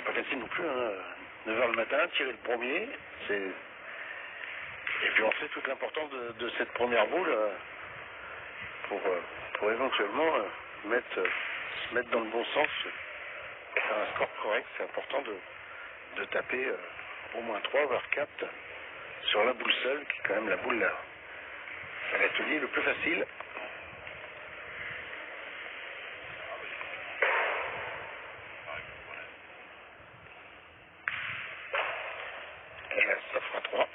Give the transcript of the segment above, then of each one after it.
pas facile non plus, hein. 9 h le matin, tirer le premier, c'est... Et puis on sait toute l'importance de cette première boule pour éventuellement se mettre dans le bon sens, pour faire un score correct. C'est important de taper au moins 3 voire 4 sur la boule seule, qui est quand même la boule là, à l'atelier le plus facile. Et là, ça fera 3.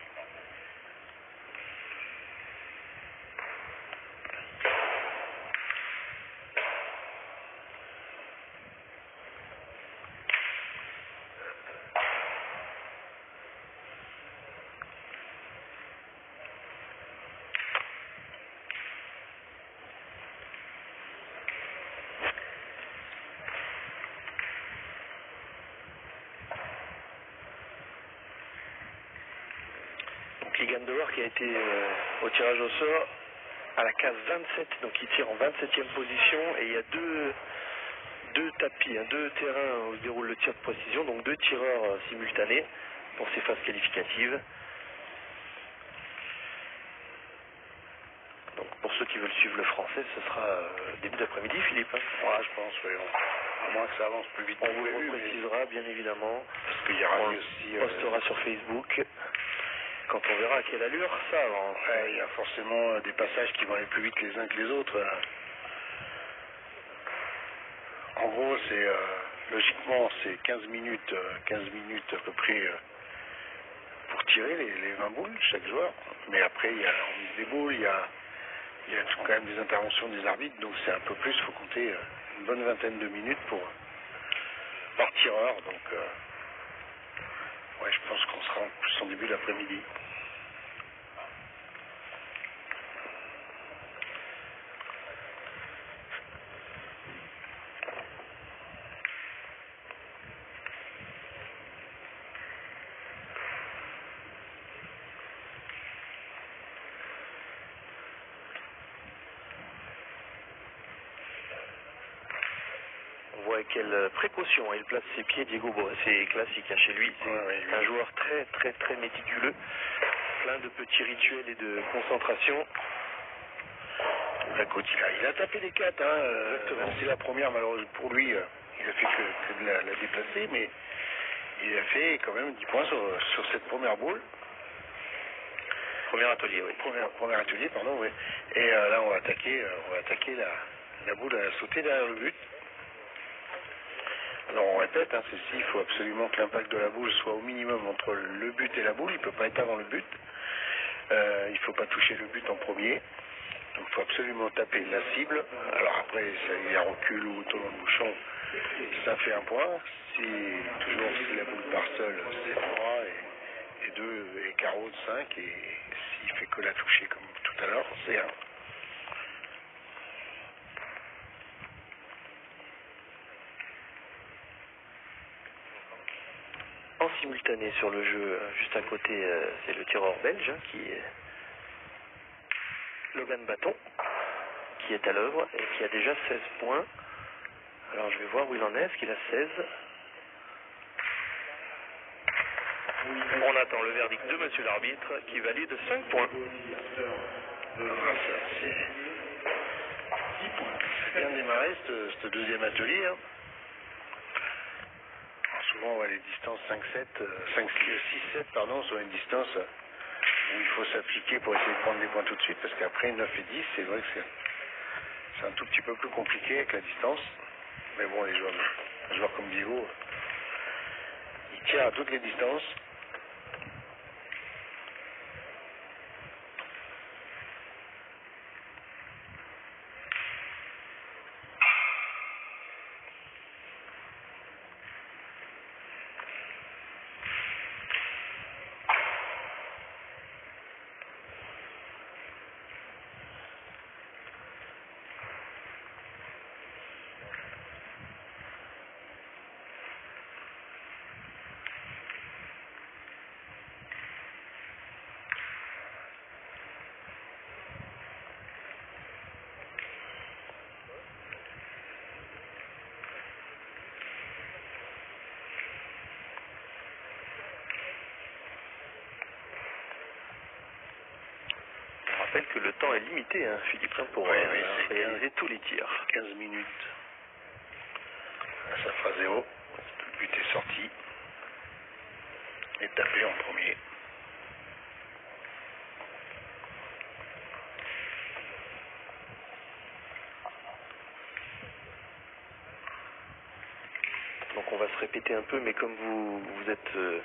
Keegan Dower qui a été au tirage au sort à la case 27, donc il tire en 27e position, et il y a deux tapis, hein, 2 terrains où se déroule le tir de précision, donc 2 tireurs simultanés pour ces phases qualificatives. Donc pour ceux qui veulent suivre le français, ce sera début d'après-midi, Philippe. Ouais, je pense, oui. À moins que ça avance plus vite. On vous le précisera, bien évidemment. Parce qu'il y aura on aussi... postera sur Facebook. Quand on verra à quelle allure ça avance. Ouais, il y a forcément des passages qui vont aller plus vite les uns que les autres. En gros, logiquement, c'est 15 minutes à peu près pour tirer les 20 boules, chaque joueur. Mais après, il y a la remise des boules, il y a quand même des interventions des arbitres, donc c'est un peu plus, il faut compter une bonne vingtaine de minutes par tireur. Donc, ouais, je pense qu'on sera plus en début d'après-midi. On voit avec quelle précaution il place ses pieds, Diego. Bon, c'est classique hein, chez lui. C'est un joueur très méticuleux. Plein de petits rituels et de concentration. Écoute, il a tapé les 4. Hein, c'est la première, malheureusement pour lui. Il a fait que de la déplacer, mais il a fait quand même 10 points sur cette première boule. Premier atelier, oui. Premier atelier, pardon, oui. Et là, on va attaquer la boule à sauter derrière le but. Alors on répète, hein, ceci, il faut absolument que l'impact de la boule soit au minimum entre le but et la boule. Il ne peut pas être avant le but. Il ne faut pas toucher le but en premier. Donc il faut absolument taper la cible. Alors après, il y a recul ou tournant de bouchon, ça fait 1 point. Si la boule part seule, c'est 3 et 2 et carreau de 5. Et s'il fait que la toucher comme tout à l'heure, c'est 1. En simultané sur le jeu, juste à côté, c'est le tireur belge hein, qui est Logan Bâton, qui est à l'œuvre et qui a déjà 16 points. Alors je vais voir où il en est, est-ce qu'il a 16? On attend le verdict de monsieur l'arbitre qui valide 5 points. C'est bien démarré ce deuxième atelier. Hein. Alors, souvent on voit les distances 6-7 sur une distance où il faut s'appliquer pour essayer de prendre des points tout de suite, parce qu'après 9 et 10, c'est vrai que c'est un tout petit peu plus compliqué avec la distance. Mais bon, un joueur comme Diego, il tire à toutes les distances. rappelle que le temps est limité, hein, Philippe, hein, pour réaliser tous les tirs. 15 minutes. Ça fera 0. Le but est sorti. Et tapé en premier. Donc on va se répéter un peu, mais comme vous êtes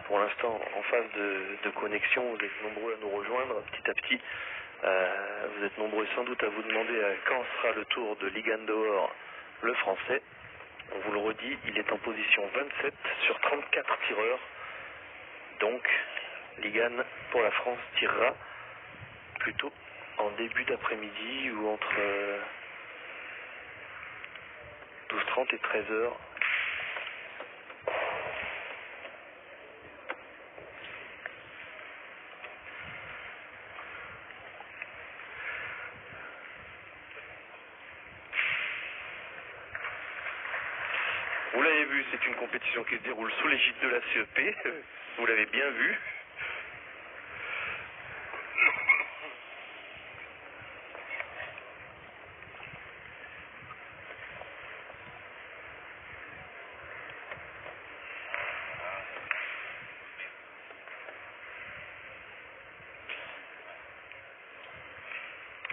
pour l'instant en phase de connexion, vous êtes nombreux à nous rejoindre petit à petit. Vous êtes nombreux sans doute à vous demander quand sera le tour de Ligan dehors, le français. On vous le redit, il est en position 27 sur 34 tireurs. Donc Ligan pour la France tirera plutôt en début d'après-midi ou entre 12h30 et 13h. Vous l'avez vu, c'est une compétition qui se déroule sous l'égide de la CEP. Vous l'avez bien vu.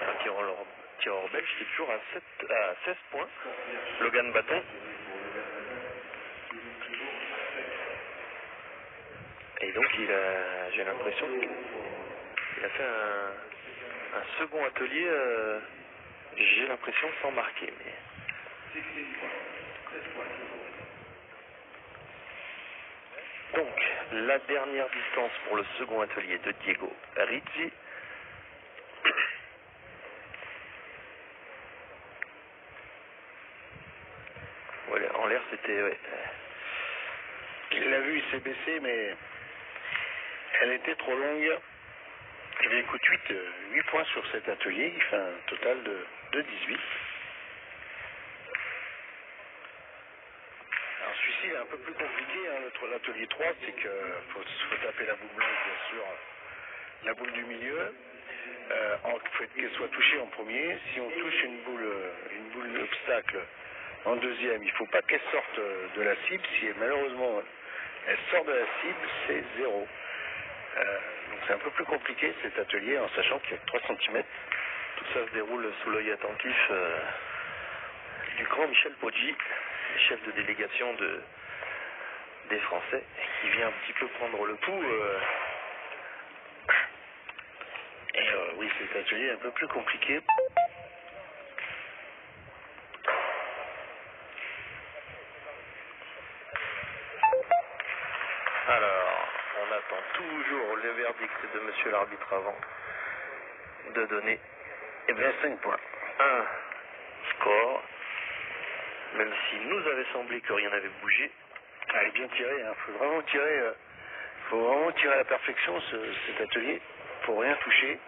Un tireur belge qui est toujours à 16 points. Logan Bâton. Et donc j'ai l'impression qu'il a fait un second atelier, j'ai l'impression sans marquer. Mais... Donc la dernière distance pour le second atelier de Diego Rizzi. Voilà, en l'air c'était... Ouais. Il l'a vu, il s'est baissé, mais elle était trop longue. Il écoute 8 points sur cet atelier, il fait un total de 18. Alors celui-ci est un peu plus compliqué, hein, l'atelier 3, c'est qu'il faut taper la boule blanche, bien sûr, la boule du milieu. Il faut qu'elle soit touchée en premier. Si on touche une boule d'obstacle en deuxième, il ne faut pas qu'elle sorte de la cible. Si malheureusement elle sort de la cible, c'est 0. Donc c'est un peu plus compliqué cet atelier en sachant qu'il y a 3 cm. Tout ça se déroule sous l'œil attentif du grand Michel Poggi, chef de délégation des Français, qui vient un petit peu prendre le pouls. Et oui, cet atelier est un peu plus compliqué. Alors, on attend toujours le verdict de monsieur l'arbitre avant de donner 5 points. Un score, même s'il nous avait semblé que rien n'avait bougé. Elle est bien tirée, il faut vraiment tirer à la perfection cet atelier, faut rien toucher.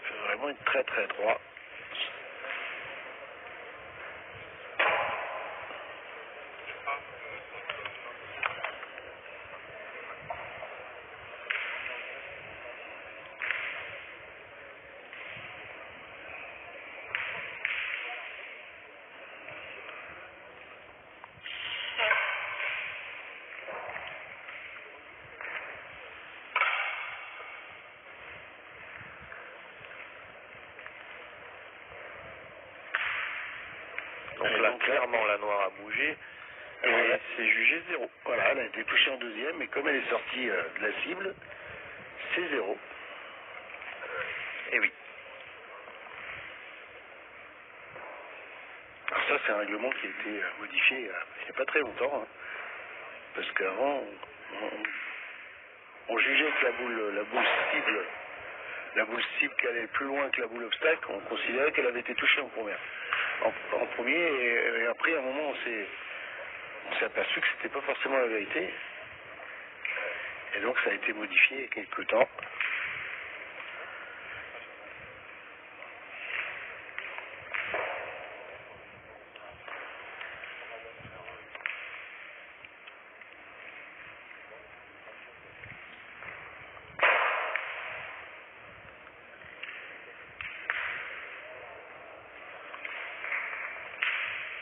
Il faut vraiment être très très droit. Donc là, clairement, la noire a bougé et c'est jugé 0. Voilà, elle a été touchée en deuxième, mais comme elle est sortie de la cible, c'est 0. Et oui. Alors ça, c'est un règlement qui a été modifié il n'y a pas très longtemps. Hein, parce qu'avant, on jugeait que la boule cible qui allait plus loin que la boule obstacle, on considérait qu'elle avait été touchée en premier, et après, à un moment, on s'est aperçu que c'était pas forcément la vérité. Et donc, ça a été modifié il y a quelques temps.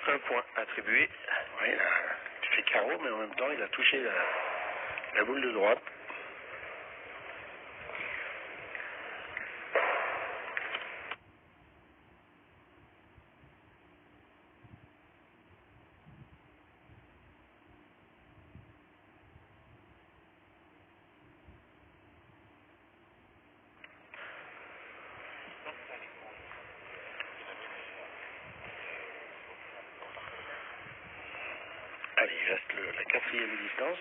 Un point attribué. Oui, il fait carreau, mais en même temps, il a touché la boule de droite. Allez, il reste la quatrième distance.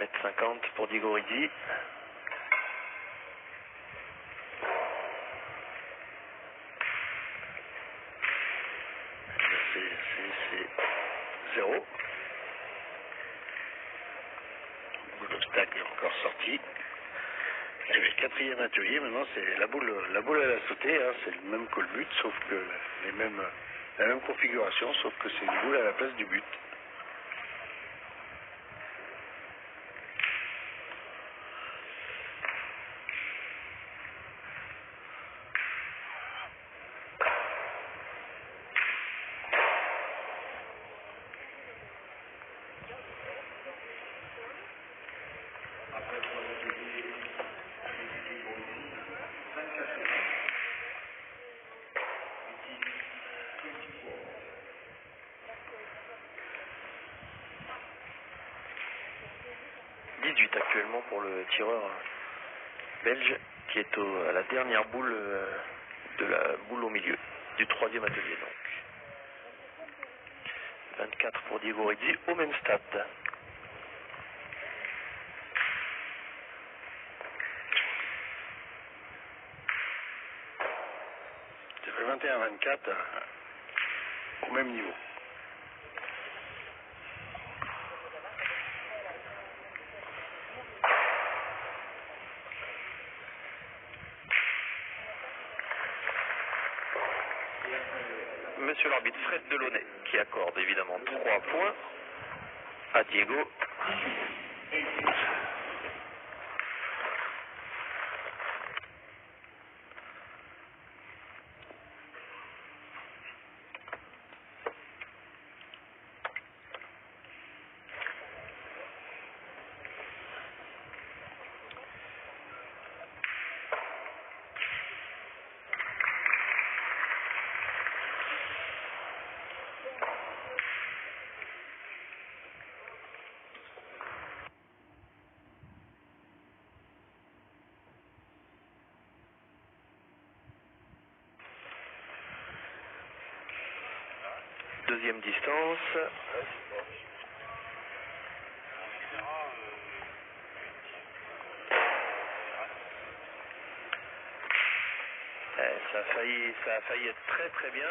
m 50 pour Diego Rizzi. C'est 0. L'obstacle est encore sorti. Et le quatrième atelier, maintenant, c'est la boule elle a sauté, hein, c'est le même que le but, sauf que la même configuration, sauf que c'est une boule à la place du but. Actuellement pour le tireur belge qui est à la dernière boule de la boule au milieu du troisième atelier donc. 24 pour Diego Rizzi au même stade. Ça fait 21-24 au même niveau. Monsieur l'arbitre Fred Delaunay qui accorde évidemment 3 points à Diego. Deuxième distance. Ça a failli être très très bien.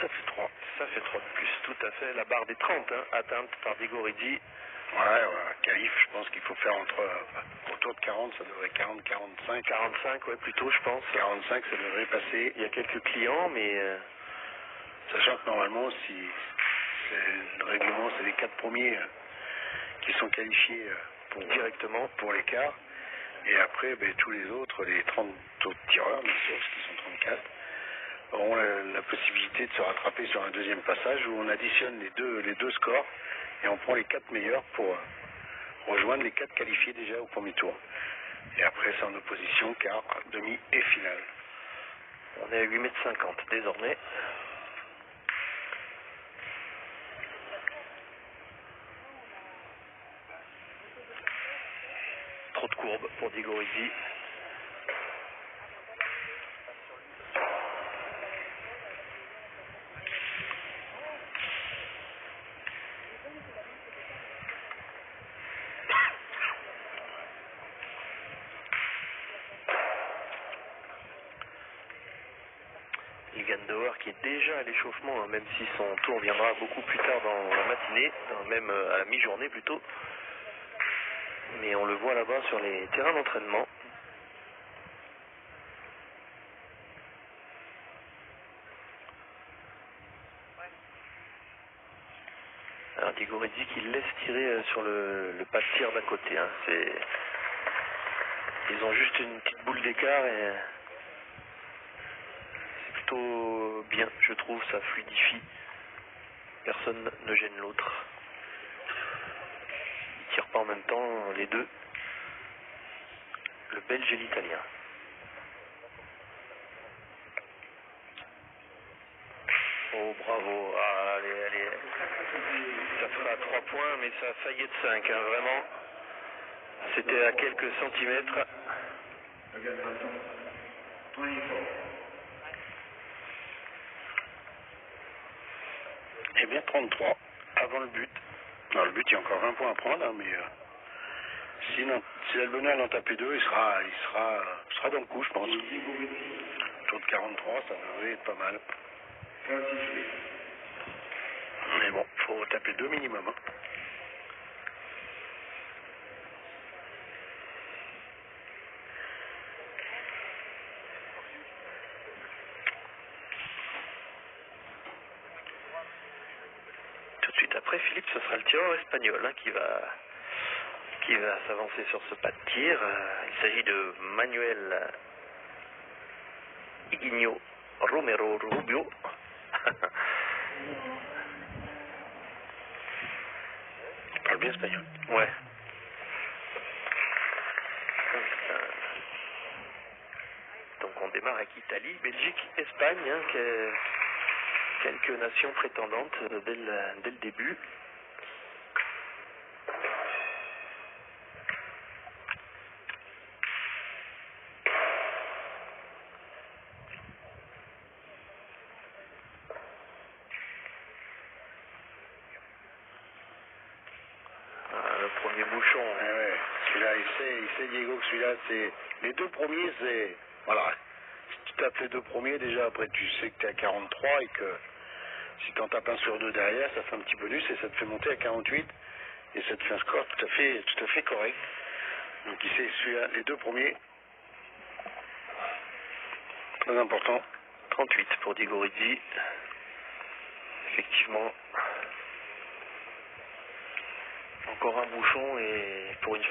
Ça fait 3. Ça fait 3 de plus, tout à fait. La barre des 30 atteinte par Diego Rizzi. Ouais, qualif, je pense qu'il faut faire autour de 40, ça devrait 40, 45. 45, ouais, plutôt, je pense. 45, ça devrait passer. Il y a quelques clients, mais... Sachant que normalement, si le règlement, c'est les 4 premiers qui sont qualifiés directement pour l'écart. Et après, tous les autres, les 30 autres tireurs, bien sûr, parce qu'ils sont 34, auront la possibilité de se rattraper sur un deuxième passage où on additionne les deux scores et on prend les 4 meilleurs pour rejoindre les 4 qualifiés déjà au premier tour. Et après, c'est en opposition, quart, demi et finale. On est à 8,50 m désormais. Trop de courbes pour Diego Rizzi. Gandauer qui est déjà à l'échauffement, même si son tour viendra beaucoup plus tard dans la matinée, même à la mi-journée plutôt. Mais on le voit là-bas sur les terrains d'entraînement. Diego Rizzi qui laisse tirer sur le pas de tir d'à côté. Hein. Ils ont juste une petite boule d'écart et c'est plutôt bien, je trouve, ça fluidifie. Personne ne gêne l'autre. Ils tirent pas en même temps, les deux. Le Belge et l'Italien. Oh bravo, ah, allez. Ça fera 3 points, mais ça a failli être 5, hein, vraiment. C'était à quelques centimètres. Eh bien 33. Avant le but. Dans le but, il y a encore 20 points à prendre, hein, mais si l'Albonel en tapait 2, il sera dans le coup, je pense. Autour de 43, ça devrait être pas mal. Mais bon, il faut taper 2 minimum. Hein. Tout de suite après, Philippe, ce sera le tireur espagnol hein, qui va s'avancer sur ce pas de tir. Il s'agit de Manuel Higuino Romero Rubio. Il parle bien espagnol. Ouais. Donc on démarre avec Italie, Belgique, Espagne, hein, quelques nations prétendantes dès le début. Le premier bouchon. Ouais. Celui-là, il sait Diego que celui-là, c'est... Les 2 premiers, c'est... Voilà. Si tu tapes les 2 premiers, déjà, après, tu sais que tu es à 43 et que si tu en tapes un sur 2 derrière, ça fait un petit bonus et ça te fait monter à 48 et ça te fait un score tout à fait correct. Donc, il sait celui-là, les 2 premiers. Très important. 38 pour Diego Rizzi. Effectivement. Encore un bouchon et pour une